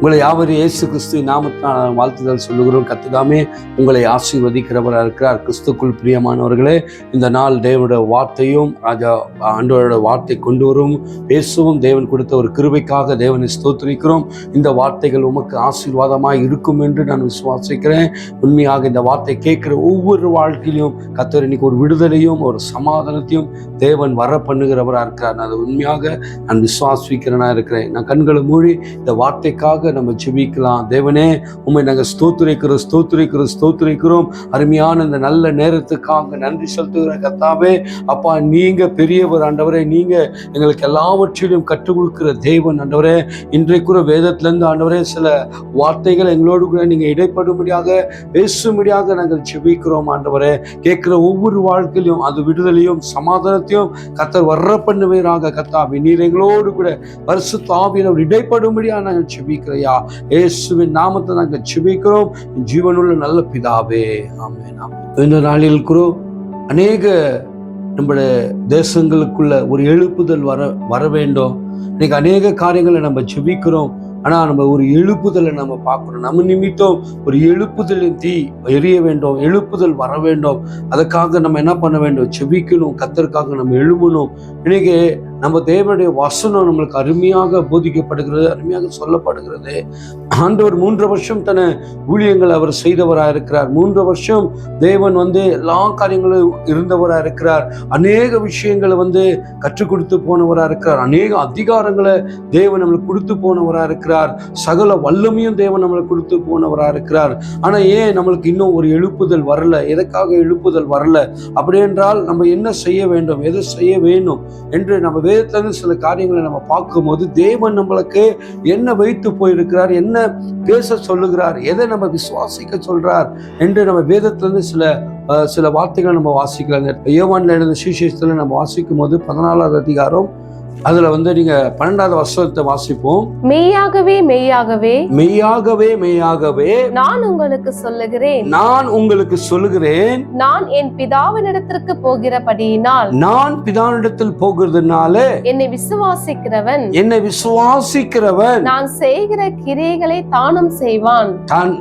உங்களை யாவரும் இயேசு கிறிஸ்து நாமத்தினால் வாழ்த்துதல் சொல்லுகிறோம். கர்த்தர் உங்களை ஆசீர்வதிக்கிறவராக இருக்கிறார். கிறிஸ்துக்குள் பிரியமானவர்களே, இந்த நாள் தேவனுடைய வார்த்தையும் ஆண்டவருடைய வார்த்தை கொண்டு வரும் பேசவும் தேவன் கொடுத்த ஒரு கிருபைக்காக தேவனை ஸ்தோத்திரிக்கிறோம். இந்த வார்த்தைகள் உமக்கு ஆசீர்வாதமாக இருக்கும் என்று நான் விசுவாசிக்கிறேன். உண்மையாக இந்த வார்த்தை கேட்கிற ஒவ்வொரு வாழ்க்கையிலும் கர்த்தர் இன்னைக்கு ஒரு விடுதலையும் ஒரு சமாதானத்தையும் தேவன் வர பண்ணுகிறவராக இருக்கிறார். நான் உண்மையாக நான் விசுவாசிக்கிறேனா இருக்கிறேன். நான் கண்களை மூடி இந்த வார்த்தைக்காக நம்ம ஜெபிக்கலாம். தேவனே, உம்மை நாங்கள் ஸ்தோத்திரிக்கிறோம். அருமையான இந்த நல்ல நேரத்துக்காக நன்றி செலுத்துகிற கர்த்தாவே. அப்பா, நீங்க பெரியவர் ஆண்டவரே. நீங்க எங்களுக்கு எல்லாவற்றிலும் கற்றுக் கொடுக்கிற தேவன் ஆண்டவரே. இன்றைக்கு வேதத்திலிருந்து ஆண்டவரே சில வார்த்தைகள் எங்களோடு கூட நீங்க இடைப்படும்படியாக பேசும்படியாக நாங்கள் ஜெபிக்கிறோம் ஆண்டவரே. கேட்கிற ஒவ்வொரு வாழ்க்கையிலும் அது விடுதலையும் சமாதானத்தையும் கர்த்தர் வர பண்ணுவீராக. கர்த்தாவே, நீர் எங்களோடு கூட பரிசுத்த ஆவியானவர் இடைப்படும்படியாக நாங்கள் ஜெபிக்கிறோம். இயேசுவின் நாமத்தை நாங்கள் ஜெபிக்கிறோம். ஜீவனுள்ள நல்ல பிதாவே, ஆமென். இந்த நாளில் அநேக நம்முடைய தேசங்களுக்குள்ள ஒரு எழுப்புதல் வர வேண்டும். இன்னைக்கு அநேக காரியங்களை நம்ம ஜெபிக்கிறோம். ஆனா நம்ம ஒரு எழுப்புதலை நம்ம பார்க்கணும். நம்ம நிமித்தம் ஒரு எழுப்புதலின் தீ எரிய வேண்டும், எழுப்புதல் வர வேண்டும். அதுக்காக நம்ம என்ன பண்ண வேண்டும்? ஜெபிக்கணும். கர்த்தருக்காக நம்ம எழும்பணும். இன்னைக்கு நம்ம தேவனுடைய வசனம் நம்மளுக்கு அருமையாக போதிக்கப்படுகிறது, அருமையாக சொல்லப்படுகிறது. ஆண்டவர் 3 வருஷம் தன ஊழியங்கள் அவர் செய்தவராக இருக்கிறார். 3 வருஷம் தேவன் எல்லா காரியங்களும் இருந்தவராக இருக்கிறார். அநேக விஷயங்களை கற்றுக் கொடுத்து போனவராக இருக்கிறார். அநேக அதிகாரங்களை தேவன் நம்மளுக்கு கொடுத்து போனவராக இருக்கிறார். சகல வல்லமையும் தேவன் நம்மளுக்கு கொடுத்து போனவராக இருக்கிறார். ஆனா ஏன் நம்மளுக்கு இன்னும் ஒரு எழுப்புதல் வரல? எதற்காக எழுப்புதல் வரல? அப்படி என்றால் நம்ம என்ன செய்ய வேண்டும், எதை செய்ய வேண்டும் என்று நம்ம வேதத்திலிருந்து சில காரியங்களை நம்ம பார்க்கும்போது தேவன் நம்மளுக்கு என்ன வைத்து போயிருக்கிறார், என்ன பேச சொல்லுகிறார், எதை நம்ம விசுவாசிக்க சொல்றார் என்று நம்ம வேதத்திலிருந்து சில வார்த்தைகளை நம்ம வாசிக்கலாங்க. யோவான்ல எழுதின சுவிசேஷத்துல நம்ம வாசிக்கும் போது 14வது அதிகாரம் அதுல நீங்க 12வது வசனத்தை வாசிப்போம். மெய்யாகவே மெய்யாகவே மெய்யாகவே மெய்யாகவே நான் உங்களுக்கு சொல்லுகிறேன், நான் என் பிதாவினிடத்திற்கு போகிறபடியினால், நான் பிதாவினிடத்தில் போகிறதுனால என்னை விசுவாசிக்கிறவன் நான் செய்கிற கிரியைகளை தானும் செய்வான்.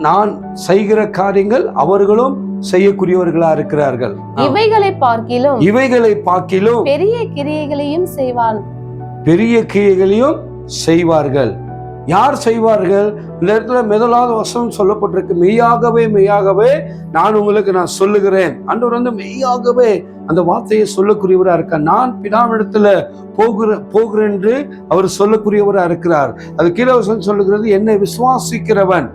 நான் செய்கிற காரியங்கள் அவர்களும் செய்யக்கூடியவர்களா இருக்கிறார்கள். இவைகளை பார்க்கிலும் பெரிய கிரியைகளையும் செய்வார்கள். யார் செய்வார்கள்? இந்த இடத்துல முதலாவது வசனம் சொல்லப்பட்டிருக்கு, மெய்யாகவே மெய்யாகவே நான் உங்களுக்கு சொல்லுகிறேன். ஆண்டவர் மெய்யாகவே அந்த வார்த்தையை சொல்லக்கூடியவரா இருக்கார். நான் பிதாவினிடத்துல போகிறேன் என்று அவர் சொல்லக்கூடியவரா இருக்கிறார். அது கீழே வசனம் சொல்லுகிறது, என்னை விசுவாசிக்கிறவன்,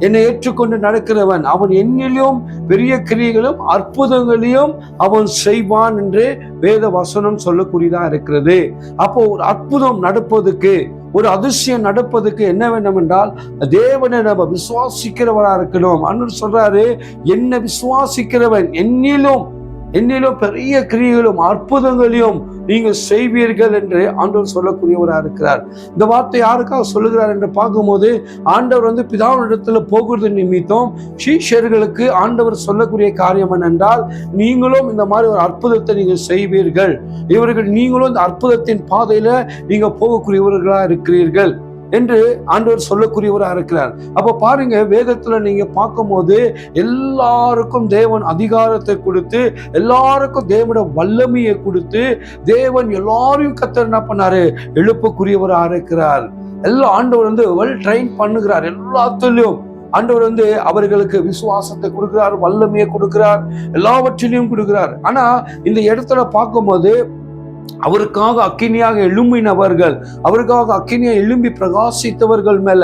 என்னை ஏற்றுக்கொண்டு நடக்கிறவன், அவன் என்னிலும் பெரிய கிரியைகளும் அற்புதங்களையும் அவன் செய்வான் என்று வேத வசனம் சொல்லக்கூடியதா இருக்கிறது. அப்போ ஒரு அற்புதம் நடப்பதுக்கு, ஒரு அதிசயம் நடப்பதுக்கு என்ன வேண்டும் என்றால் தேவனை நம்ம விசுவாசிக்கிறவரா இருக்கணும். அண்ணன் சொல்றாரு, என்னை விசுவாசிக்கிறவன் என்னிலும் பெரிய கிரியைகளும் அற்புதங்களையும் நீங்க செய்வீர்கள் என்று ஆண்டவர் சொல்லக்கூடியவராக இருக்கிறார். இந்த வார்த்தை யாருக்காக சொல்லுகிறார் என்று பார்க்கும்போது, ஆண்டவர் பிதாவினிடத்துல போகிறது நிமித்தம் சீஷர்களுக்கு ஆண்டவர் சொல்லக்கூடிய காரியம் என்னென்றால், நீங்களும் இந்த மாதிரி ஒரு அற்புதத்தை நீங்க செய்வீர்கள், நீங்களும் இந்த அற்புதத்தின் பாதையில நீங்க போகக்கூடியவர்களா இருக்கிறீர்கள் என்று ஆண்டவர் சொல்லக்கூடியவராக இருக்கிறார். அப்ப பாருங்க, வேதத்துல நீங்க பார்க்கும்போது எல்லாருக்கும் தேவன் அதிகாரத்தை கொடுத்து, எல்லாருக்கும் தேவனோட வல்லமையை கொடுத்து, தேவன் எல்லாரையும் கர்த்தர் என்ன பண்ணாரு? எழுப்பக்கூடியவராக இருக்கிறார். எல்லா ஆண்டவர் வெல் ட்ரெயின் பண்ணுகிறார். எல்லாத்திலையும் ஆண்டவர் அவர்களுக்கு விசுவாசத்தை கொடுக்கிறார், வல்லமையை கொடுக்கிறார், எல்லாவற்றிலையும் கொடுக்கிறார். ஆனா இந்த இடத்துல பார்க்கும்போது அவருக்காக அக்கினியாக எழும்பினவர்கள், அவருக்காக அக்கினியாக எழும்பி பிரகாசித்தவர்கள் மேல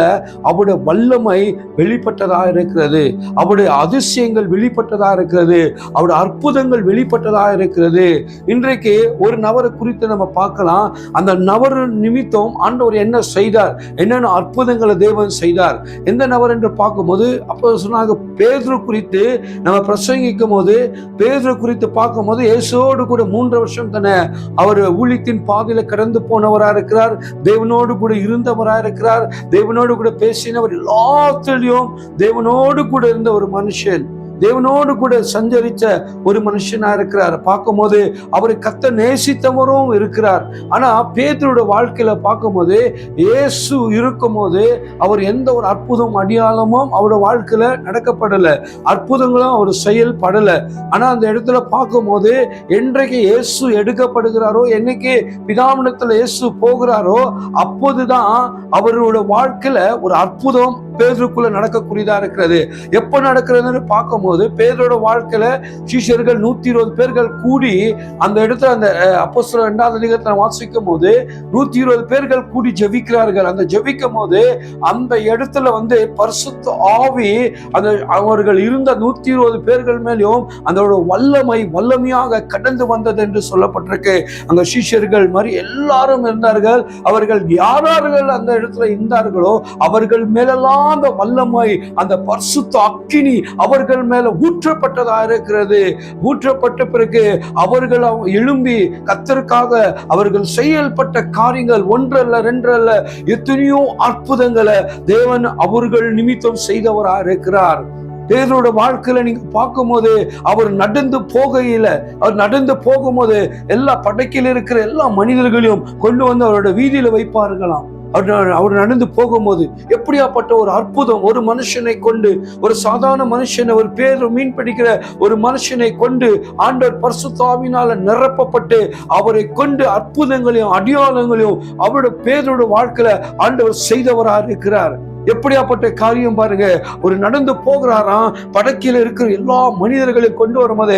அவருடைய வல்லமை வெளிப்பட்டதாக இருக்கிறது, அவருடைய அதிசயங்கள் வெளிப்பட்டதாக இருக்கிறது, அவருடைய அற்புதங்கள் வெளிப்பட்டதாக இருக்கிறது. இன்றைக்கு ஒரு நபரை குறித்து நம்ம பார்க்கலாம். அந்த நபர் நிமித்தம் ஆண்டவர் என்ன செய்தார், என்னென்ன அற்புதங்களை தேவன் செய்தார். எந்த நபர் என்று பார்க்கும்போது அப்போ சொன்னாங்க, பேதுரு குறித்து நம்ம பிரசங்கிக்கும் போது, பேதுரு குறித்து பார்க்கும்போது இயேசுவோடு கூட 3 வருஷம் தானே அவர் ஊழியத்தின் பாதையில கடந்து போனவரா இருக்கிறார். தேவனோடு கூட இருந்தவரா இருக்கிறார். தேவனோடு கூட பேசினவர். எல்லாத்திலையும் தேவனோடு கூட இருந்த ஒரு மனுஷன். தேவனோடு கூட சஞ்சரிச்ச ஒரு மனுஷனா இருக்கிறார். பார்க்கும்போது அவரை கர்த்தர் நேசித்தவரும் இருக்கிறார். ஆனா பேதுருவோட வாழ்க்கையில பார்க்கும்போது இயேசு இருக்கும்போது அவர் எந்த ஒரு அற்புதம் அடையாளமும் அவரோட வாழ்க்கையில நடக்கப்படல, அற்புதங்களும் அவர் செயல்படல. ஆனா அந்த இடத்துல பார்க்கும்போது என்றைக்கு இயேசு எடுக்கப்படுகிறாரோ, என்னைக்கு பிதாவினிடத்துல இயேசு போகிறாரோ, அப்போதுதான் அவரோட வாழ்க்கையில ஒரு அற்புதம் பேதுருக்குள்ள நடக்கக்கூடியதா இருக்கிறது. எப்ப நடக்கிறதுன்னு பார்க்கும்போது பேதுருவோட வாழ்க்கையில சீஷர்கள் 120 பேர்கள் கூடி அந்த இடத்துல, அந்த அப்போஸ்தலர் 2ஆம் அதிகாரத்துல வாசிக்கும் போது 120 பேர்கள் கூடி ஜெபிக்கிறார்கள். அந்த ஜெபிக்கும் போது அந்த இடத்துல பரிசுத்த ஆவி அந்த அவர்கள் இருந்த 120 பேர்கள் மேலும் அதோட வல்லமையாக கடந்து வந்தது என்று சொல்லப்பட்டிருக்கு. அங்க சீஷர்கள் மாதிரி எல்லாரும் இருந்தார்கள். அவர்கள் யாரார்கள் அந்த இடத்துல இருந்தார்களோ அவர்கள் மேலெல்லாம் அந்த வல்லமை, அந்த பரிசுத்த அக்கினி அவர்கள் மேல ஊற்றப்பட்டதா இருக்கிறது. ஊற்றப்பட்ட பிறகு அவர்கள் எழும்பி கர்த்தருக்காக அவர்கள் செயல்பட்ட காரியங்கள் ஒன்றல்ல ரெண்டல்ல எத்தனையோ அற்புதங்களை தேவன் அவர்கள் நிமித்தம் செய்தவரா இருக்கிறார். பேதுருவோட வாழ்க்கையில நீங்க பார்க்கும்போது அவர் நடந்து போகும்போது எல்லா படைக்கில இருக்கிற எல்லா மனிதர்களையும் கொண்டு வந்து அவரோட வீதியில வைப்பார்களாம். அவர் நடந்து போகும்போது எப்படியாப்பட்ட ஒரு அற்புதம்! ஒரு மனுஷனை கொண்டு, ஒரு சாதாரண மனுஷனை, ஒரு பேதுரு மீன் பிடிக்கிற ஒரு மனுஷனை கொண்டு ஆண்டவர் பரிசுத்த ஆவியினால நிரப்பப்பட்டு அவரை கொண்டு அற்புதங்களையும் அடையாளங்களையும் அவரோட பேதுருவோட வாழ்க்கையில ஆண்டவர் செய்தவரா இருக்கிறார். எப்படியாப்பட்ட காரியம் பாருங்க! ஒரு நடந்து போகிறாராம், படக்கில இருக்கிற எல்லா மனிதர்களையும் கொண்டு வரும்போது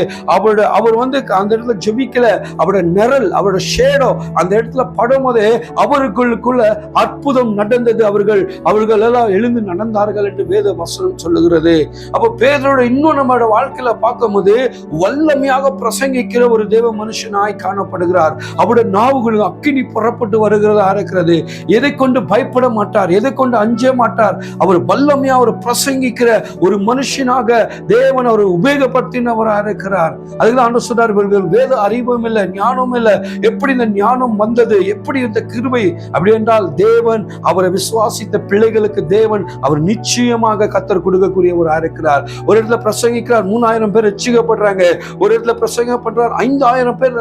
அவர் அந்த இடத்துல ஜெபிக்கல, அவரோட நிழல், அவரோட ஷேடோ அந்த இடத்துல படும்போது அவர்களுக்குள்ள அற்புதம் நடந்தது. அவர்கள் எல்லாம் எழுந்து நடந்தார்கள் என்று வேத வசனம் சொல்லுகிறது. அப்ப பேதுருவோட இன்னும் நம்மளோட வாழ்க்கையில பார்க்கும்போது வல்லமையாக பிரசங்கிக்கிற ஒரு தேவ மனுஷனாய் காணப்படுகிறார். அவருடைய நாவுகளுக்கு அக்கினி புறப்பட்டு வருகிறதா இருக்கிறது. எதை கொண்டு பயப்பட மாட்டார், எதை கொண்டு அஞ்ச மாட்டார். அவர் வல்லமையா அவர் பிரசங்கிக்கிற ஒரு மனுஷனாக தேவன் அவர் உபயோகப்படுத்தினவராக இருக்கிறார். அதுதான் ஆண்டவர் சொல்றார், இவர்கள் வேத அறிவும் இல்லை, ஞானம் இல்லை. எப்படி இந்த ஞானம் வந்தது? எப்படி இந்த கிருபை? அப்படி என்றால் தேவன் அவரை விசுவாசித்த பிள்ளைகளுக்கு தேவன் அவர் நிச்சயமாக கர்த்தர் கொடுக்கக்கூடியவராக இருக்கிறார். ஒரு இடத்துல பிரசங்கிக்கிறார், 3000 பேர் ரட்சிக்கப்படுறாங்க. ஒரு இடத்துல பிரசங்கம் பண்றார், 5000 பேர்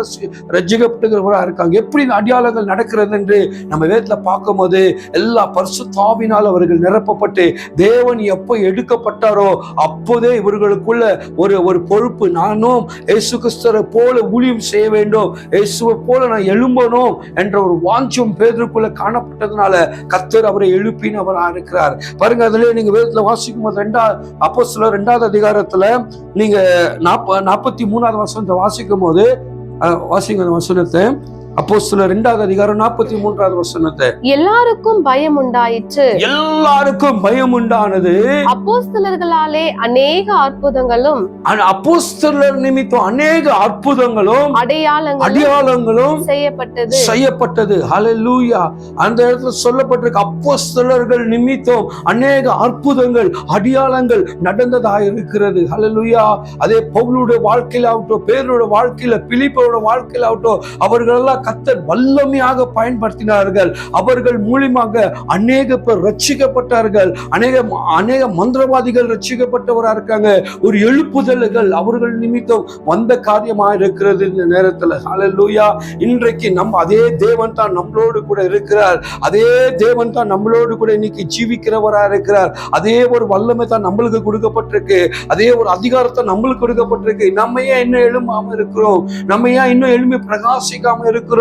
ரட்சிக்கப்படுகிறவராக இருக்காங்க. எப்படி இந்த அடையாளங்கள் நடக்கிறது என்று நம்ம வேதத்துல பார்க்கும்போது எல்லா பரிசுத்த ஆவியினால் அவர்கள் நிரப்பப்பட்டு தேவன் எப்போ எடுக்கப்பட்டாரோ அப்போதே இவர்களுக்குள்ள ஒரு பொறுப்பு, நானும் இயேசு கிறிஸ்துவை போல ஊழியம் செய்ய வேண்டும், இயேசுவை போல நான் எழும்பணும் என்ற ஒரு வாஞ்சம் பேதுருக்குள்ள காணப்பட்டதுனால கர்த்தர் அவரை எழுப்பினவராக இருக்கிறார். பாருங்க, அதுல நீங்க வேதத்துல வாசிக்கும் போது அப்போஸ்தலர் 2ஆம் அதிகாரத்துல நீங்க 43ஆவது வசனத்தை வாசிக்கும் போது வாசிங்க வசனத்தை. அப்போஸ்தலர் 2ஆம் அதிகாரம் 43ஆவது வசனத்தை. எல்லாருக்கும் பயம் உண்டாயிற்று. எல்லாருக்கும் பயம் உண்டானது. அப்போஸ்தலர்களாலே அநேக அற்புதங்களும், அப்போஸ்தலர் நிமித்தம் அநேக அற்புதங்களும் அடையாளங்களும் செய்யப்பட்டது. ஹல்லேலூயா! அந்த இடத்துல சொல்லப்பட்டிருக்கு, அப்போஸ்தலர்கள் நிமித்தம் அநேக அற்புதங்கள் அடையாளங்கள் நடந்ததாக இருக்கிறது. ஹல்லேலூயா! அதே பவுலுடைய வாழ்க்கையில ஆகட்டும், பேதுருவோட வாழ்க்கையில, பிலிப்போட வாழ்க்கையில ஆகட்டும், அவர்கள் எல்லாம் கர்த்தர் வல்லமையாக பயன்படுத்தினார்கள். அவர்கள் மூலமாக அநேக பேர் ரட்சிக்கப்பட்டார்கள். அநேக மந்திரவாதிகள் ரட்சிக்கப்பட்டவராக இருக்காங்க. ஒரு எழுப்புதல்கள் அவர்கள் நிமித்தம் வந்த காரியமாக இருக்கிறது இந்த நேரத்தில். ஹல்லேலூயா! இன்றைக்கு அதே தேவன் தான் நம்மளோடு கூட இருக்கிறார். அதே தேவன் தான் நம்மளோடு கூட இன்னைக்கு ஜீவிக்கிறவராக இருக்கிறார். அதே ஒரு வல்லமை தான் நம்மளுக்கு கொடுக்கப்பட்டிருக்கு. அதே ஒரு அதிகாரத்தை நம்மளுக்கு கொடுக்கப்பட்டிருக்கு. நம்ம ஏன் இன்னும் எழும்பாம இருக்கிறோம்? நம்ம ஏன் இன்னும் எழும்பி பிரகாசிக்காம இருக்கிறோம்?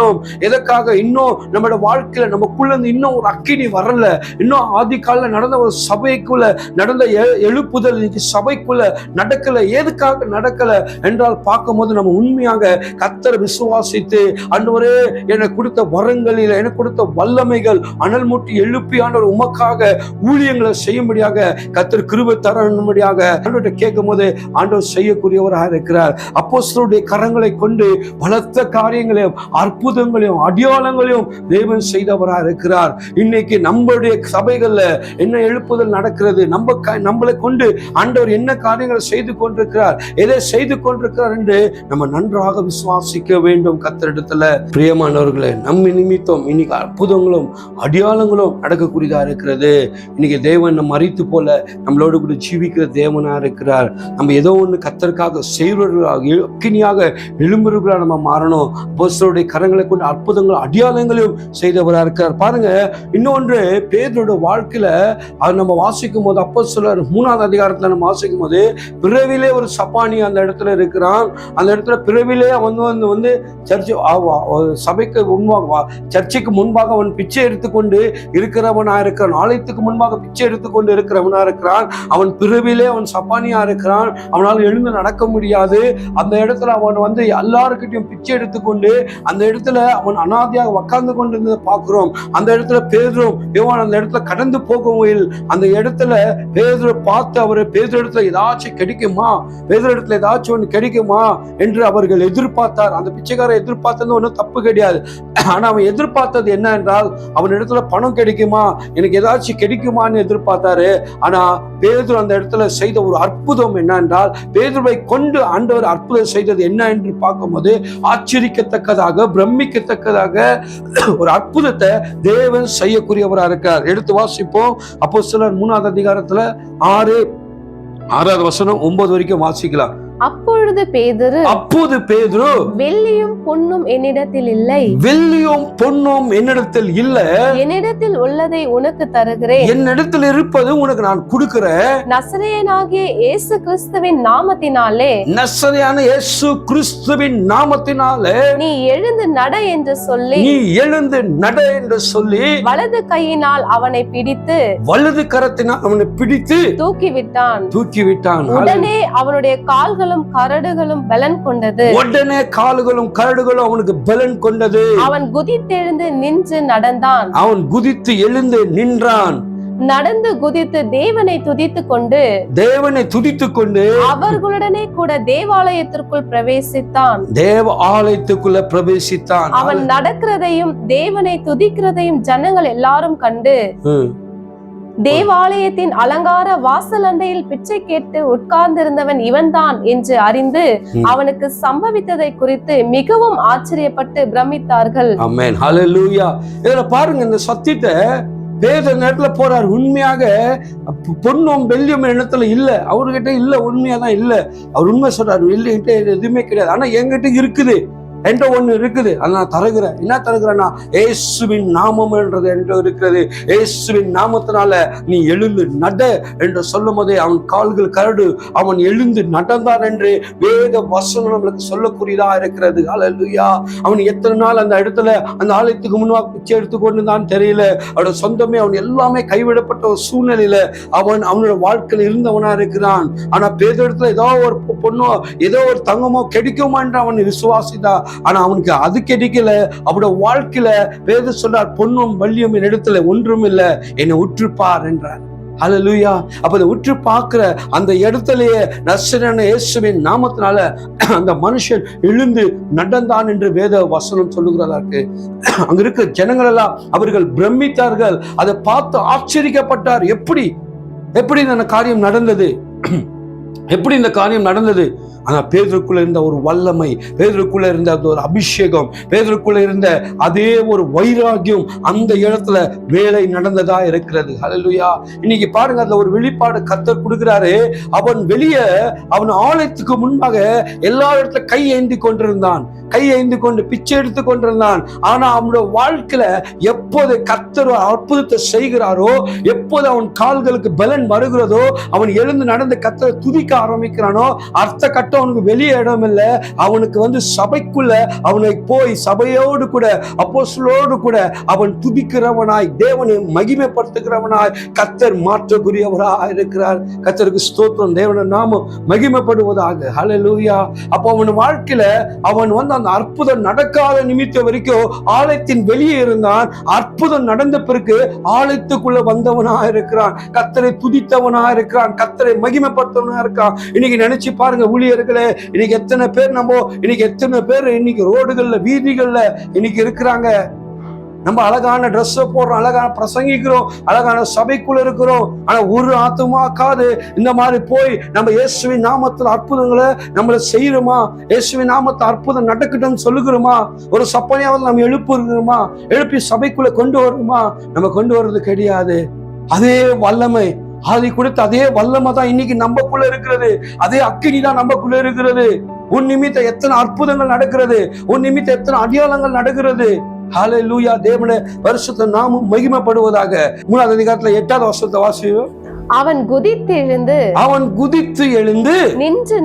எதற்காக? இன்னும் நம்மளோட வாழ்க்கையில நமக்குள்ள இன்னும் ஒரு அக்கினி வரல. இன்னும் ஆதி கால நடந்த ஒரு சபைக்குள்ள நடந்த எழுப்புதல் இன்னைக்கு சபைக்குள்ள நடக்கல. எதுக்காக நடக்கல என்றால் பார்க்கும்போது நம்ம உண்மையாக கர்த்தரை விசுவாசித்து, ஆண்டவரே எனக்கு கொடுத்த வரங்களில், எனக்கு கொடுத்த வல்லமைகள் அனல் மூட்டி எழுப்பியான ஒரு உமக்காக ஊழியங்களை செய்யும்படியாக கர்த்தர் கிருபை தரும்படியாக ஆண்டவர்கிட்ட கேட்கும் போது ஆண்டவர் செய்யக்கூடியவராக இருக்கிறார். அப்போஸ்தலருடைய கரங்களை கொண்டு பலத்த காரியங்களையும் அற்புதங்களையும் அடையாளங்களையும் தேவன் செய்தவராக இருக்கிறார். இன்னைக்கு நம்மளுடைய சபைகள்ல என்ன எழுப்புதல் நடக்கிறது, நம்மளை கொண்டு ஆண்டவர் என்ன காரியங்களை செய்து கொண்டிருக்கிறார், எதை செய்து கொண்டிருக்கிறார் என்று நம்ம நன்றாக விசுவாசிக்க வேண்டும் கர்த்தரிடத்துல. பிரியமானவர்களே, நம்ம நிமித்தம் இன்னைக்கு அற்புதங்களும் அடையாளங்களும் நடக்கக்கூடியதா இருக்கிறது. இன்னைக்கு தேவன் நம்ம மரித்து போல நம்மளோடு கூட ஜீவிக்கிற தேவனா இருக்கிறார். நம்ம ஏதோ ஒண்ணு கர்த்தருக்காக செய்வர்களாக அக்கினியாக எழும்புறவர்களாக நம்ம மாறணும். அப்போஸ்தலருடைய கரங்களை கொண்டு அற்புதங்கள் அடையாளங்களையும் செய்தவராக இருக்கிறார். பாருங்க, இன்னொன்று பேதுருடைய வாழ்க்கையில அது நம்ம வாசிக்கும் போது, அப்போஸ்தலர் 3ஆம் அதிகாரத்துல நம்ம வாசிக்கும் போது, பிறவிலே ஒரு சப்பானி அந்த இடத்துல இருக்கிறான். அந்த இடத்துல பிறவிலே அவன் வந்து சபைக்கு முன்பாக, சர்ச்சைக்கு முன்பாக அவன் பிச்சை எடுத்துக்கொண்டு இருக்கிறவனா இருக்கிறான். ஆலயத்துக்கு முன்பாக பிச்சை எடுத்துக்கொண்டு இருக்கிறவனா இருக்கிறான். அவன் பிறவிலே அவன் சப்பானியா இருக்கிறான். அவனால் எழுந்து நடக்க முடியாது. அந்த இடத்துல அவன் எல்லாருக்கிட்டையும் பிச்சை எடுத்துக்கொண்டு அந்த இடத்துல அவன் அனாதையாக உட்கார்ந்து கொண்டிருந்ததை பார்க்கிறோம். அந்த இடத்துல பேதுரும் யோவான் அந்த இடத்துல கடந்து போகையில் அந்த இடத்துல பேதுரு பார்த்து அவர் பேதுரு இடத்துல ஏதாச்சும் கிடைக்குமா, பேதுரு இடத்துல ஏதாச்சும் ஒன்று கிடைக்குமா என்று அவர்கள் எதிர்பார்த்தார். அந்த பிச்சைக்காரர் எதிர்பார்த்தது ஒன்றும் தப்பு கிடையாது. ஆனா அவன் எதிர்பார்த்தது என்ன என்றால், அவன் இடத்துல பணம் கிடைக்குமா, எனக்கு ஏதாச்சும் கிடைக்குமான்னு எதிர்பார்த்தாரு. ஆனா பேதுரு அந்த இடத்துல செய்த ஒரு அற்புதம் என்ன என்றால், பேதுருவை கொண்டு ஆண்டவர் அற்புதம் செய்தது என்ன என்று பார்க்கும்போது ஆச்சரிக்கத்தக்கதாக பிரமிக்கத்தக்கதாக ஒரு அற்புதத்தை தேவன் செய்யக்கூடியவராக இருக்கார். எடுத்து வாசிப்போம். அப்போஸ்தலர் 3ஆம் அதிகாரத்துல 6வது வசனம் 9 வரைக்கும் வாசிக்கலாம். அப்பொழுது பேதுரு வெள்ளியும் பொன்னும் என்னிடத்தில் இல்லை, வெள்ளியும் பொன்னும் என்னிடத்தில் இல்லை, என்னிடத்தில் உள்ளதை உனக்கு தருகிறேன், என்னிடத்தில் இருப்பது உனக்கு நான் கொடுக்கிறேன். நசரேயனாகிய இயேசு கிறிஸ்துவின் நாமத்தினாலே, நசரேயனான இயேசு கிறிஸ்துவின் நாமத்தினாலே நீ எழுந்து நட என்று சொல்லி, நீ எழுந்து நட என்று சொல்லி வலது கையினால் அவனை பிடித்து, வலது கரத்தினால் அவனை பிடித்து தூக்கிவிட்டான். உடனே அவனுடைய கால்கள் கரடுகளும் பலன் கொண்டது. உடனே கால்களும் கரடுகளும் அவனுக்கு பலன் கொண்டது. அவன் குதித்தெழுந்து நின்று நடந்தான். அவன் குதித்து எழுந்து நின்றான். நடந்து குதித்து தேவனை துதித்துக் கொண்டு அவர்களுடனே கூட தேவாலயத்திற்குள் பிரவேசித்தான். தேவ ஆலயத்துக்குள்ள பிரவேசித்தான். அவன் நடக்கிறதையும் தேவனை துதிக்கிறதையும் ஜனங்கள் எல்லாரும் கண்டு, தேவாலயத்தின் அலங்கார வாசல் அண்டையில் பிச்சை கேட்டு உட்கார்ந்திருந்தவன் இவன்தான் என்று அறிந்து அவனுக்கு சம்பவித்ததை குறித்து மிகவும் ஆச்சரியப்பட்டு பிரமித்தார்கள். ஆமென், ஹல்லேலூயா. இதுல பாருங்க, இந்த சத்தியத்தை பேதுரு நேரத்துல போறார். உண்மையாக பொன்னும் வெள்ளியும் இடத்துல இல்ல, அவர்கிட்ட இல்ல, உண்மையாதான் இல்ல. அவர் உண்மை சொல்றாரு, வெள்ளிகிட்ட எதுவுமே கிடையாது, ஆனா என்கிட்ட இருக்குது என்ற ஒண்ணு இருக்குது, அதை நான் தருகிறேன். என்ன தருகிறேன்னா, இயேசுவின் நாமம் என்றது என்று இருக்கிறது. இயேசுவின் நாமத்தினால நீ எழுந்து நட என்று சொல்லும் போதே அவன் கால்கள் கரடு, அவன் எழுந்து நடந்தான் என்று வேத வசனம் நம்மளுக்கு சொல்லக்கூடியதா இருக்கிறது. ஹல்லேலூயா. அவன் எத்தனை நாள் அந்த இடத்துல அந்த ஆலயத்துக்கு முன்பாக பிச்சை எடுத்துக்கொண்டு தான் தெரியல. அவனோட சொந்தமே அவன் எல்லாமே கைவிடப்பட்ட ஒரு சூழ்நிலையில அவனோட வாழ்க்கையில் இருந்தவனா இருக்கிறான். ஆனா பேதுருவிடத்துல ஏதோ ஒரு பொண்ணோ ஏதோ ஒரு தங்கமோ கிடைக்குமா என்று அவன் விசுவாசித்தான். ஆனா அவனுக்கு அது கிடைக்கல. அவனோட வாழ்க்கையில பேதுரு சொல்றார், பொன்னும் வெள்ளியும் என் இடத்துல ஒன்றும் இல்லை, என்னை உற்றுப்பார் என்றார். ஹல்லேலூயா. அப்ப அதை உற்று பார்க்கிற அந்த இடத்திலேயே நசரேயனான இயேசுவின் நாமத்தினால அந்த மனுஷன் எழுந்து நடந்தான் என்று வேத வசனம் சொல்லுகிறதா இருக்கு. அங்க இருக்க ஜனங்கள் எல்லாம் அவர்கள் பிரமித்தார்கள். அதை பார்த்து ஆச்சரியப்பட்டார். எப்படி இந்த காரியம் நடந்தது, எப்படி இந்த காரியம் நடந்தது? ஆனா பேதுருக்குள்ள இருந்த ஒரு வல்லமை, பேதுருக்குள்ள இருந்த ஒரு அபிஷேகம், பேதுருக்குள்ள இருந்த அதே ஒரு வைராகியம் அந்த இடத்துல வேலை நடந்ததா இருக்கிறது. ஹல்லேலூயா. இன்னைக்கு பாருங்க, அந்த ஒரு வெளிப்பாடு கர்த்தர் கொடுக்கிறாரு. அவன் வெளியே அவன் ஆலயத்துக்கு முன்பாக எல்லா இடத்துல கை ஏந்தி கொண்டு பிச்சை எடுத்து கொண்டிருந்தான். ஆனா அவனோட வாழ்க்கையில எப்போது கர்த்தர் அற்புதத்தை செய்கிறாரோ, எப்போது அவன் கால்களுக்கு பலன் வருகிறதோ, அவன் எழுந்து நடந்து கர்த்தரை துதிக்க ஆரம்பிக்கிறானோ, அடுத்த கட்டம் அவனுக்கு வெளியே இடம் இல்லை. அவனுக்கு சபைக்குள்ள அவனை போய் சபையோடு கூட அப்போஸ்தலரோடு கூட அவன் துதிக்கிறவனாய் தேவனை மகிமைப்படுத்துகிறவனாய் கர்த்தர் மாற்றக்கூடியவராய் இருக்கிறார். கர்த்தருக்கு ஸ்தோத்திரம், தேவன நாமம் மகிமைப்படுவதாக. ஹல்லேலூயா. அப்போ அவன் வாழ்க்கையில அவன் அந்த அந்த அற்புதம் நடக்காத நிமித்தம் வரைக்கும் ஆலயத்தின் வெளியே இருந்தான். அற்புதம் நடந்த பிறகு ஆலயத்துக்குள்ள வந்தவனா இருக்கிறான், கர்த்தரை துதித்தவனா இருக்கிறான், கர்த்தரை மகிமைப்படுத்தவனா இருக்கான். இன்னைக்கு நினைச்சு பாருங்க ஊழியர்களே, இன்னைக்கு எத்தனை பேர் இன்னைக்கு ரோடுகள்ல வீதிகள்ல இன்னைக்கு இருக்கிறாங்க. நம்ம அழகான ட்ரெஸ் போடுறோம், அழகான பிரசங்கிக்கிறோம், அழகான சபைக்குள்ள இருக்கிறோம். ஆனா ஒரு ஆத்துமாக்காது இந்த மாதிரி போய் நம்ம இயேசுவின் நாமத்தில் அற்புதங்களை நம்மள செய்யறோமா? இயேசுவின் நாமத்தில் அற்புதம் நடக்கட்டும் சொல்லுகிறோமா? ஒரு சப்பனையாவது நம்ம எழுப்புறோமா? எழுப்பி சபைக்குள்ள கொண்டு வருமா? நம்ம கொண்டு வர்றது கிடையாது. அதே வல்லமை அதை கொடுத்து அதே வல்லமை தான் இன்னைக்கு நமக்குள்ள இருக்கிறது. அதே அக்கினி தான் நமக்குள்ள இருக்கிறது. உன் நிமித்தம் எத்தனை அற்புதங்கள் நடக்கிறது, உன் நிமித்தம் எத்தனை அடையாளங்கள் நடக்கிறது. ஹல்லேலூயா. தேவனே பரிசுத்த நாமம் மகிமைப்படுவதாக. 3ஆவது அதிகாரத்துல 8வது வசனத்தை வாசியோம். அவன் குதித்து எழுந்து நின்று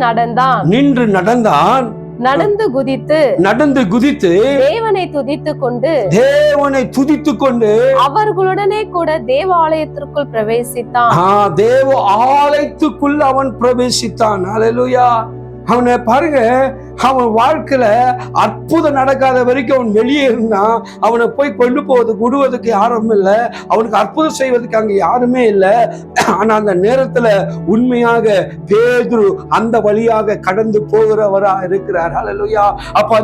நடந்தான். நடந்து குதித்து தேவனை துதித்து கொண்டு அவர்களுடனே கூட தேவாலயத்திற்குள் பிரவேசித்தான். தேவ ஆலயத்துக்குள் அவன் பிரவேசித்தான். ஹல்லேலூயா. அவனை பாருங்க, அவன் வாழ்க்கையில அற்புதம் நடக்காத வரைக்கும் அவன் வெளியே இருந்தான். அவனை போய் கொண்டு போவதுக்கு விடுவதற்கு யாரும் இல்லை, அவனுக்கு அற்புதம் செய்வதற்கு அங்க யாருமே இல்லை. ஆனா அந்த நேரத்துல உண்மையாக பேதுரு அந்த வழியாக கடந்து போகிறவரா இருக்கிறார். ஹல்லேலூயா. அப்ப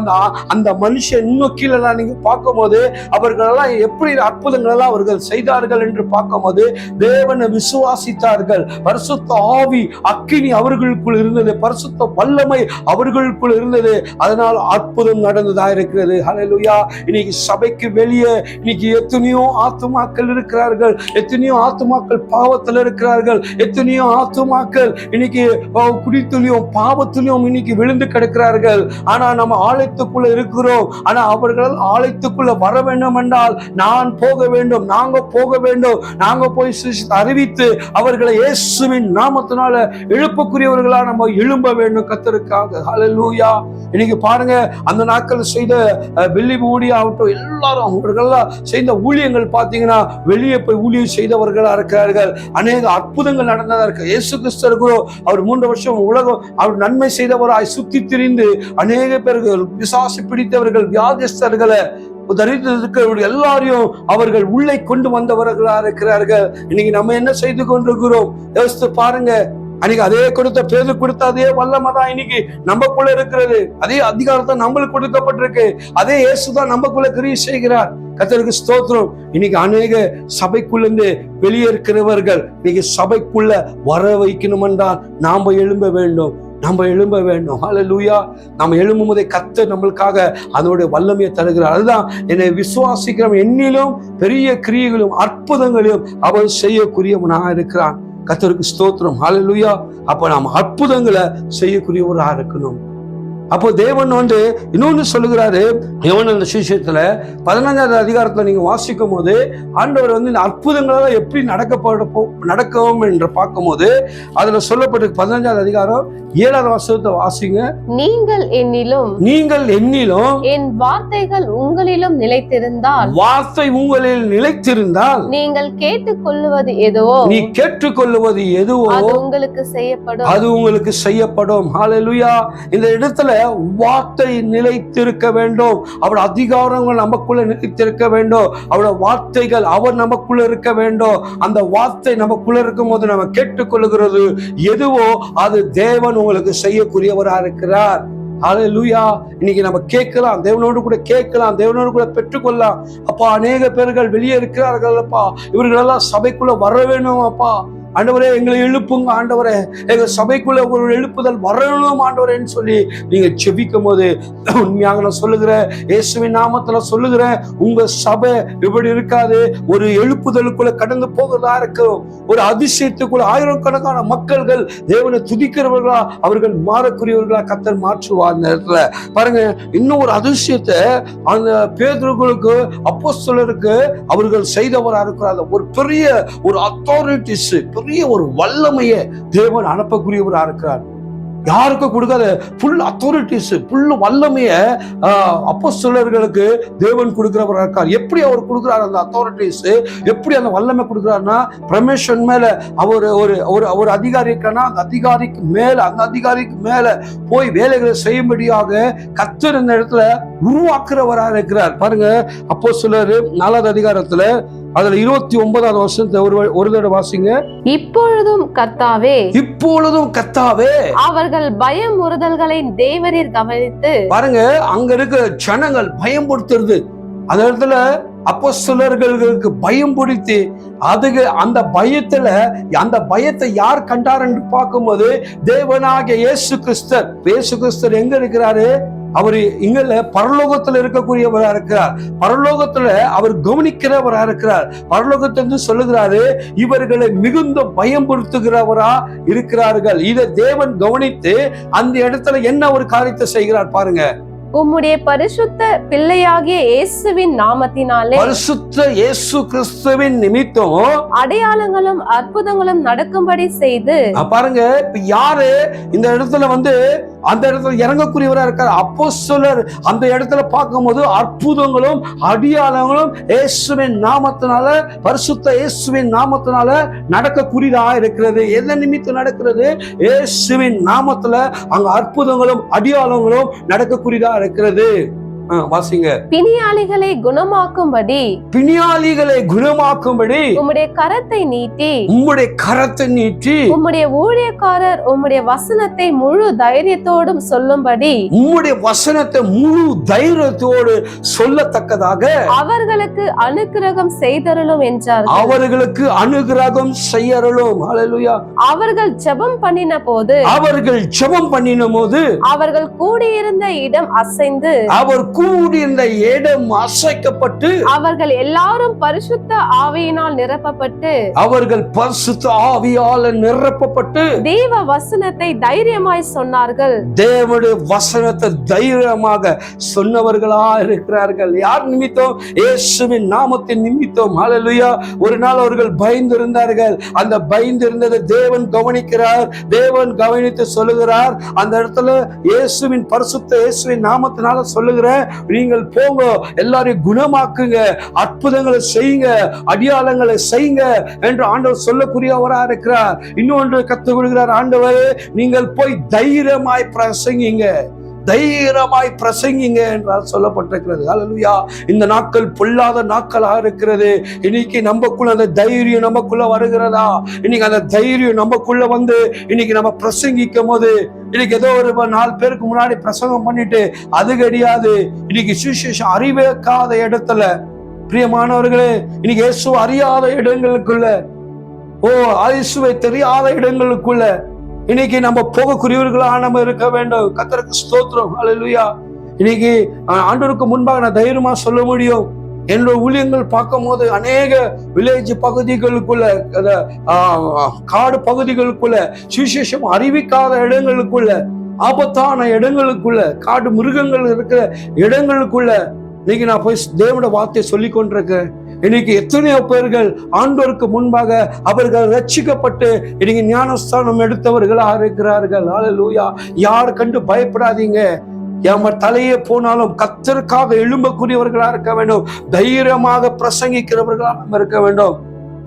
அந்த மனுஷன் இன்னும் கீழே நீங்க பார்க்கும் போது அவர்களெல்லாம் எப்படி அற்புதங்கள் எல்லாம் அவர்கள் செய்தார்கள் என்று பார்க்கும் போது தேவனை விசுவாசித்தார்கள். பரிசுத்த ஆவி அக்கினி அவர்களுக்குள் இருந்தது, பரிசுத்த வல்லமை அவர்களுக்குள் இருந்தது. அதனால் அற்புதம் நடந்ததா இருக்கிறது. ஹல்லேலூயா. இன்னைக்கு சபைக்கு வெளியே இன்னைக்கு எத்தனையோ ஆத்துமாக்கள் இருக்கிறார்கள், எத்தனையோ ஆத்துமாக்கள் பாவத்தில் இருக்கிறார்கள், எத்தனையோ ஆத்துமாக்கள் இன்னைக்கு குடித்துலையும் பாவத்திலையும் இன்னைக்கு விழுந்து கிடக்கிறார்கள். ஆனா நம்ம ஆலயத்துக்குள்ள இருக்கிறோம். ஆனா அவர்கள் ஆலயத்துக்குள்ள வர வேண்டும் என்றால் நான் போக வேண்டும், நாங்க போக வேண்டும், நாங்க போய் அறிவித்து அவர்களை இயேசுவின் நாமத்தினால எழுப்பக்கூடியவர்களா நம்ம எழும்ப வேண்டும் கர்த்தருக்காக. ஹல்லேலூயா. இன்னைக்கு பாருங்க, அந்த நாட்கள் செய்த பில்லி மூடி ஆகட்டும், எல்லாரும் அவர்களெல்லாம் செய்த ஊழியங்கள் பார்த்தீங்கன்னா வெளியே போய் ஊழியம் செய்தவர்களா இருக்கிறார்கள். அநேக அற்புதங்கள் நடந்ததா இருக்கு. இயேசு கிறிஸ்து இருக்கிறோம், அவர் 3 வருஷம் உலகம் அவர் நன்மை செய்தவராய் சுத்தி திரிந்து அநேக பேர்கள் பிசாசு பிடித்தவர்கள், வியாதிஸ்தர்களை தரித்திரர்கள் எல்லாரையும் அவர்கள் உள்ளே கொண்டு வந்தவர்களா இருக்கிறார்கள். இன்னைக்கு நம்ம என்ன செய்து கொண்டிருக்கிறோம் யோசித்து பாருங்க. அன்னைக்கு அதே பேது கொடுத்த அதே வல்லமை தான் இன்னைக்கு நமக்குள்ள இருக்கிறது. அதே அதிகாரத்தை நம்மளுக்கு கொடுக்கப்பட்டிருக்கு. அதே இயேசுதான் நமக்குள்ள கிரியை செய்கிறார். கர்த்தருக்கு ஸ்தோத்திரம். இன்னைக்கு அநேக சபைக்குள்ள வெளியே இருக்கிறவர்கள் இன்னைக்கு சபைக்குள்ள வர வைக்கணும் என்றால் நாம எழும்ப வேண்டும். ஹல்லேலூயா. நம்ம எழும்பும் போதே கர்த்தர் நம்மளுக்காக அதனுடைய வல்லமையை தருகிறார். அதுதான் என்னை விசுவாசிக்கிறவன் என்னிலும் பெரிய கிரியைகளும் அற்புதங்களையும் அவன் செய்யக்கூடியவனாக இருக்கிறான். கர்த்தருக்கு ஸ்தோத்திரம். ஹல்லேலூயா. அப்ப நாம் அற்புதங்களை செய்யக்கூடியவராக இருக்கணும். அப்போ தேவன் இன்னொன்னு சொல்லுகிறாரு. யோவான் அந்த சுவிசேஷத்துல 15வது அதிகாரத்துல நீங்க வாசிக்கும் போது ஆண்டவர் இந்த அற்புதங்களெல்லாம் எப்படி நடக்கும் என்று பார்க்கும் போது அதுல சொல்லப்பட்டு 15வது அதிகாரம் 7வது வசனத்தை வாசிங்க. நீங்கள் என்னிலும் என் வார்த்தைகள் உங்களிலும் நிலைத்திருந்தால், வார்த்தை உங்களில் நிலைத்திருந்தால் நீங்கள் கேட்டுக்கொள்வது எதுவோ அது உங்களுக்கு செய்யப்படும். ஹல்லேலூயா. இந்த இடத்துல வார்த்தை நிலைத்திருக்க வேண்டும். அவருடைய அதிகாரங்கள் நமக்குள்ள நிலைத்திருக்க வேண்டும். அவருடைய வார்த்தைகள் அவர் நமக்குள்ள இருக்க வேண்டும். அந்த வார்த்தை நமக்குள்ள இருக்கும் போது நம்ம கேட்டுக்கொள்ளுகிறது எதுவோ அது தேவன் உங்களுக்கு செய்யக்கூடியவராக இருக்கிறார். ஹல்லேலூயா. இன்னைக்கு நம்ம கேட்கலாம், தேவனோடு கூட கேட்கலாம், தேவனோடு கூட பெற்றுக்கொள்ளலாம். அப்பா அநேக பேர்கள் வெளியே இருக்கிறார்கள் அப்பா, இவர்களெல்லாம் சபைக்குள்ள வர வேணும் அப்பா. ஆண்டவரே எங்களை எழுப்புங்க ஆண்டவரே, எங்க சபைக்குள்ள ஒரு எழுப்புதல் வரணும் ஆண்டவரேன்னு சொல்லி நீங்க செபிக்கும் போது உண்மையாக நான் சொல்லுகிறேன், இயேசுவின் நாமத்துல சொல்லுகிறேன், உங்க சபை இப்படி இருக்காது. ஒரு எழுப்புதலுக்குள்ள கடந்து போகிறதா இருக்கும். ஒரு அதிசயத்துக்குள்ள ஆயிரக்கணக்கான மக்கள்கள் தேவனை துதிக்கிறவர்களா அவர்கள் மாறக்கூடியவர்களா கர்த்தர் மாற்றுவார். அந்த இடத்துல பாருங்க, இன்னும் ஒரு அதிசயத்தை அந்த பேதுருவுக்கு அப்போஸ்தலருக்கு அவர்கள் செய்தவரா இருக்கிறார். ஒரு பெரிய ஒரு அத்தாரிட்டிஸ், பெரிய ஒரு வல்லமையை தேவன் அனுப்பக்கூடியவரா இருக்கிறார். யாருக்கும் கொடுக்காத ஃபுல் அத்தாரிட்டிஸ், ஃபுல் வல்லமைய அப்போஸ்தலர்களுக்கு தேவன் கொடுக்கிறவரா இருக்கார். எப்படி அவர் கொடுக்கிறார் அந்த அத்தாரிட்டிஸ், எப்படி அந்த வல்லமை கொடுக்கிறார்னா, பிரமேஷன் மேல அவர் ஒரு அதிகாரி இருக்கானா, அந்த அதிகாரிக்கு மேல போய் வேலைகளை செய்யும்படியாக கர்த்தர் இந்த இடத்துல உருவாக்குறவரா இருக்கிறார். பாருங்க, அப்போஸ்தலர் 4வது அதிகாரத்துல அதுல 29வது வசனத்தை ஒரு தடவை வாசிங்க. இப்பொழுதும் கர்த்தாவே அவர்கள் பயமுறுதல்களை தேவரீர் கவனித்து. பாருங்க, அங்க இருக்க ஜனங்கள் பயம்படுத்துறது, அந்த இடத்துல அப்போஸ்தலர்களுக்கு பயம் பிடித்து அந்த பயத்தை யார் கண்டார் என்று பார்க்கும்போது தேவனாகிய இயேசு கிறிஸ்தர் எங்க இருக்கிறாரு? அவர் இங்க பரலோகத்துல இருக்கக்கூடியவரா இருக்கிறார். பரலோகத்துல அவர் கவனிக்கிறவரா இருக்கிறார். பரலோகத்திலிருந்து சொல்லுகிறாரு, இவர்களை மிகுந்த பயம்படுத்துகிறவரா இருக்கிறார்கள். இதை தேவன் கவனித்து அந்த இடத்துல என்ன ஒரு காரியத்தை செய்கிறார் பாருங்க. உம்முடைய பரிசுத்த பிள்ளையாகிய இயேசுவின் நாமத்தினாலே, பரிசுத்த இயேசு கிறிஸ்துவின் நிமித்தம் அடையாளங்களும் அற்புதங்களும் நடக்கும்படி செய்து. பாருங்க, இப்ப யாரு இந்த இடத்துல அந்த இடத்துல இறங்கக்கூடியவரா இருக்கார்? அப்போஸ்தலர் அந்த இடத்துல பார்க்கும்போது அற்புதங்களும் அடையாளங்களும் இயேசுவின் நாமத்தினால, பரிசுத்த இயேசுவின் நாமத்தினால நடக்கக்கூடியதா இருக்கிறது. எதன் நிமித்தம் நடக்கிறது? இயேசுவின் நாமத்துல அங்க அற்புதங்களும் அடையாளங்களும் நடக்கக்கூடியதா இருக்கிறது. வாசிங்க. பிணியாளிகளை குணமாக்கும்படி உம்முடைய கரத்தை நீட்டி உம்முடைய ஊழியக்காரர் உம்முடைய வசனத்தை முழு தைரியத்தோடும் சொல்லும்படி, உம்முடைய வசனத்தை முழு தைரியத்தோடு சொல்லத்தக்கதாக அவர்களுக்கு அனுக்கிரகம் செய்தருளும் என்றார். அவர்களுக்கு அனுக்கிரகம் செய்யருளும். ஹல்லேலூயா. அவர்கள் ஜெபம் பண்ணின போது அவர்கள் கூடியிருந்த இடம் அசைந்து, கூடியிருந்த இடம் அசைக்கப்பட்டு, அவர்கள் எல்லாரும் பரிசுத்த ஆவியினால் நிரப்பப்பட்டு தேவ வசனத்தை தைரியமாய் சொன்னார்கள். தேவனுடைய வசனத்தை தைரியமாக சொன்னவர்களா இருக்கிறார்கள். யார் நிமித்தம்? இயேசுவின் நாமத்தின் நிமித்தம். ஹல்லேலூயா. ஒரு நாள் அவர்கள் பயந்திருந்தார்கள். அந்த பயந்திருந்ததை தேவன் கவனிக்கிறார். தேவன் கவனித்து சொல்லுகிறார், அந்த இடத்துல இயேசுவின் பரிசுத்த இயேசுவின் நாமத்தினால சொல்லுகிற, நீங்கள் போங்க, எல்லாரையும் குணமாக்குங்க, அற்புதங்களை செய்யுங்க, அடையாளங்களை செய்யுங்க என்று ஆண்டவர் சொல்லக்கூடியவரா இருக்கிறார். இன்னொன்று கற்றுக் கொடுக்கிறார் ஆண்டவர், நீங்கள் போய் தைரியமாய் பிரசங்கிங்க என்றால் சொல்லப்பட்டிருக்கிறது. ஹல்லேலூயா. இந்த நாட்கள் பொல்லாத நாட்களாக இருக்கிறது. இன்னைக்கு நமக்குள்ள அந்த தைரியம் நமக்குள்ள வருகிறதா? இன்னைக்கு அந்த தைரியம் நமக்குள்ள இன்னைக்கு நம்ம பிரசங்கிக்கும் போது, இன்னைக்கு ஏதோ ஒரு 4 பேருக்கு முன்னாடி பிரசங்கம் பண்ணிட்டு அது கிடையாது. இன்னைக்கு சுவிசேஷம் அறிவிக்காத இடத்துல, பிரியமானவர்களே, இன்னைக்கு இயேசு அறியாத இடங்களுக்குள்ள, இயேசுவை தெரியாத இடங்களுக்குள்ள இன்னைக்கு நம்ம போகக்கூடியவர்களா நம்ம இருக்க வேண்டும். கர்த்தருக்கு ஸ்தோத்திரம். ஹல்லேலூயா. இன்னைக்கு ஆண்டவருக்கு முன்பாக நான் தைரியமா சொல்ல முடியும். என்னோட ஊழியங்கள் பார்க்கும் போது அநேக வில்லேஜ் பகுதிகளுக்குள்ள, காடு பகுதிகளுக்குள்ள, சுவிசேஷம் அறிவிக்காத இடங்களுக்குள்ள, ஆபத்தான இடங்களுக்குள்ள, காடு மிருகங்கள் இருக்கிற இடங்களுக்குள்ள இன்னைக்கு நான் போய் தேவனுடைய வார்த்தையை சொல்லி கொண்டிருக்கேன். இன்னைக்கு எத்தனையோ பேர்கள் ஆண்டவருக்கு முன்பாக அவர்கள் ரட்சிக்கப்பட்டு இன்னைக்கு ஞானஸ்தானம் எடுத்தவர்களா இருக்கிறார்கள். ஹல்லேலூயா. யார் கண்டு பயப்படாதீங்க. தலையே போனாலும் கர்த்தருக்காக எழும்பக்கூடியவர்களா இருக்க வேண்டும். தைரியமாக பிரசங்கிக்கிறவர்களா நம்ம இருக்க வேண்டும்.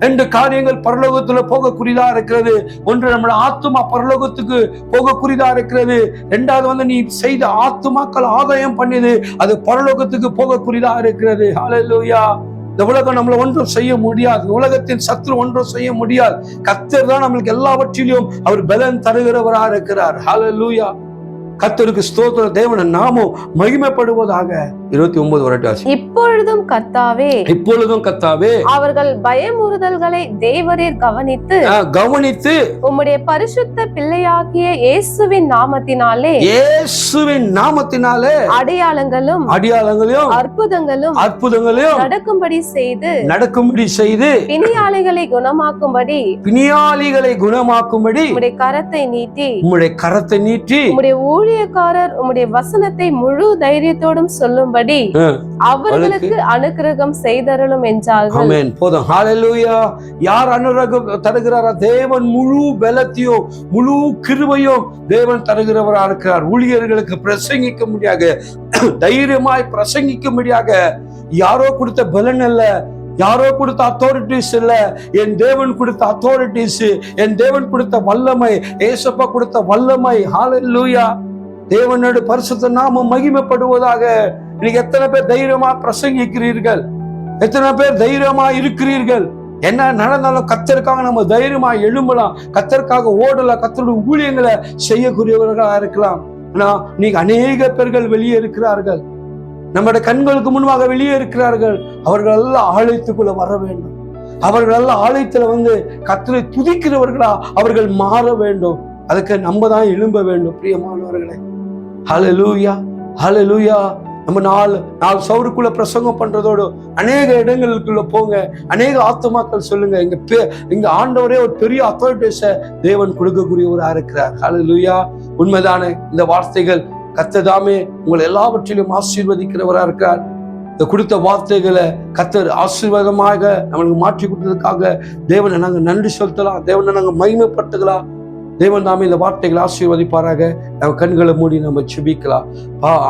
2 காரியங்கள் பரலோகத்துல போகக்கூடியதா இருக்கிறது. ஒன்று, நம்மளோட ஆத்துமா பரலோகத்துக்கு போகக்கூடியதா இருக்கிறது. 2வது நீ செய்த ஆத்துமாக்கள் ஆதாயம் பண்ணிது, அது பரலோகத்துக்கு போகக்கூடியதா இருக்கிறது. ஹல்லேலூயா. இந்த உலகம் நம்மள ஒன்றும் செய்ய முடியாது. உலகத்தின் சத்துரு ஒன்றும் செய்ய முடியாது. கர்த்தர் தான் நம்மளுக்கு எல்லாவற்றிலும் அவர் பலன் தருகிறவரா இருக்கிறார். ஹல்லேலூயா. கர்த்தருக்கு ஸ்தோத்திரம். தேவன நாமம் மகிமைப்படுவதாக. 29 வருடம். இப்பொழுதும் கர்த்தாவே அவர்கள் பயமுறுதல்களை தேவரீர் கவனித்து உம்முடைய பரிசுத்த பிள்ளையாகிய இயேசுவின் நாமத்தினாலே அடையாளங்களும் அற்புதங்களும் நடக்கும்படி செய்து பிணியாளிகளை குணமாக்கும்படி உம்முடைய கரத்தை நீட்டி உம்முடைய ஊழியக்காரர் உம்முடைய வசனத்தை முழு தைரியத்தோடும் சொல்லும்படி அவர்களுக்கு அனுக்கிரகம் செய்தருளும் என்றார்கள். ஆமென். போதும். ஹalleluya. யார் அனுக்கிரகம் தருகிறாரா? தேவன் முழு பலத்தையும் முழு கிருபையும் தேவன் தருகிறவரா இருக்கிறார். ஊழியர்களுக்கு பிரசங்கிக்க முடியாக, தைரியமாய் பிரசங்கிக்க முடியாக யாரோ கொடுத்த பலன் அல்ல, யாரோ கொடுத்த அத்தாரிட்டிஸ் இல்ல, என் தேவன் கொடுத்த அத்தாரிட்டிஸ், என் தேவன் கொடுத்த வல்லமை, ஏசப்பா கொடுத்த வல்லமை. ஹalleluya. தேவனோட பரிசுத்த நாமம் மகிமைப்படுவதாக. இன்னைக்கு எத்தனை பேர் தைரியமா பிரசங்கிக்கிறீர்கள்? எத்தனை பேர் தைரியமா இருக்கிறீர்கள்? என்ன நடந்தாலும் கர்த்தருக்காக நம்ம தைரியமா எழும்பலாம், கர்த்தருக்காக ஓடலாம், கர்த்தருடைய ஊழியங்களை செய்யக்கூடியவர்களா இருக்கலாம். ஆனா நீங்க அநேக பேர்கள் வெளியே இருக்கிறார்கள், நம்முடைய கண்களுக்கு முன்பாக வெளியே இருக்கிறார்கள். அவர்கள் எல்லாம் ஆலயத்துக்குள்ள வர வேண்டும். அவர்கள் எல்லாம் ஆலயத்துல கர்த்தரை துதிக்கிறவர்களா அவர்கள் மாற வேண்டும். அதுக்கு நம்ம தான் எழும்ப வேண்டும். பிரியமானவர்களே, ஹல்லேலூயா, ஹல்லேலூயா. நம்ம நாலு சவுருக்குள்ள பிரசங்கம் பண்றதோடு அநேக இடங்களுக்குள்ள போங்க, அநேக ஆத்துமாக்கள் சொல்லுங்க. இங்க ஆண்டவரே ஒரு பெரிய அத்தாரிட்டிஸ தேவன் கொடுக்கக்கூடியவரா இருக்கிறார். ஹல்லேலூயா. உண்மைதானே? இந்த வார்த்தைகள் கர்த்தர் உங்களை எல்லாவற்றிலும் ஆசீர்வதிக்கிறவரா இருக்கிறார். இந்த கொடுத்த வார்த்தைகளை கர்த்தர் ஆசீர்வாதமாக நம்மளுக்கு மாற்றி கொடுத்ததுக்காக தேவனை நாங்கள் நன்றி செலுத்தலாம், தேவனை நாங்கள் மகிமைப்படுத்தலாம். தேவன் தாமே இந்த வார்த்தைகளை ஆசீர்வதிப்பாராக. நம்ம கண்களை மூடி நம்ம செபிக்கலாம்.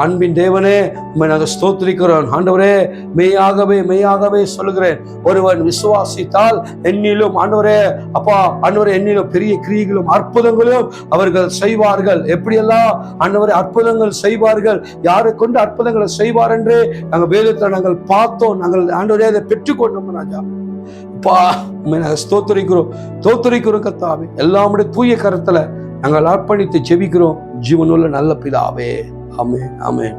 அன்பின் தேவனே, உண்மை நாங்கள் ஸ்தோத்திரிக்கிறோம். ஆண்டவரே, மெய்யாகவே சொல்லுகிறேன், ஒருவன் விசுவாசித்தால் என்னிலும் ஆண்டவரே, அப்பா ஆண்டவரே, என்னிலும் பெரிய கிரியைகளும் அற்புதங்களும் அவர்கள் செய்வார்கள். எப்படியெல்லாம் ஆண்டவரே அற்புதங்கள் செய்வார்கள், யாரை கொண்டு அற்புதங்களை செய்வார் என்று நாங்கள் வேதத்தை நாங்கள் பார்த்தோம். நாங்கள் ஆண்டவரே அதை பெற்றுக்கொண்டோம். ராஜா ஸ்தோத்திரிக்கிறோம் கர்த்தாவே. எல்லாமுடைய தூய கரத்துல நாங்கள் அர்ப்பணித்து ஜெபிக்கிறோம். ஜீவனுள்ள நல்ல பிதாவே. ஆமென், ஆமென்.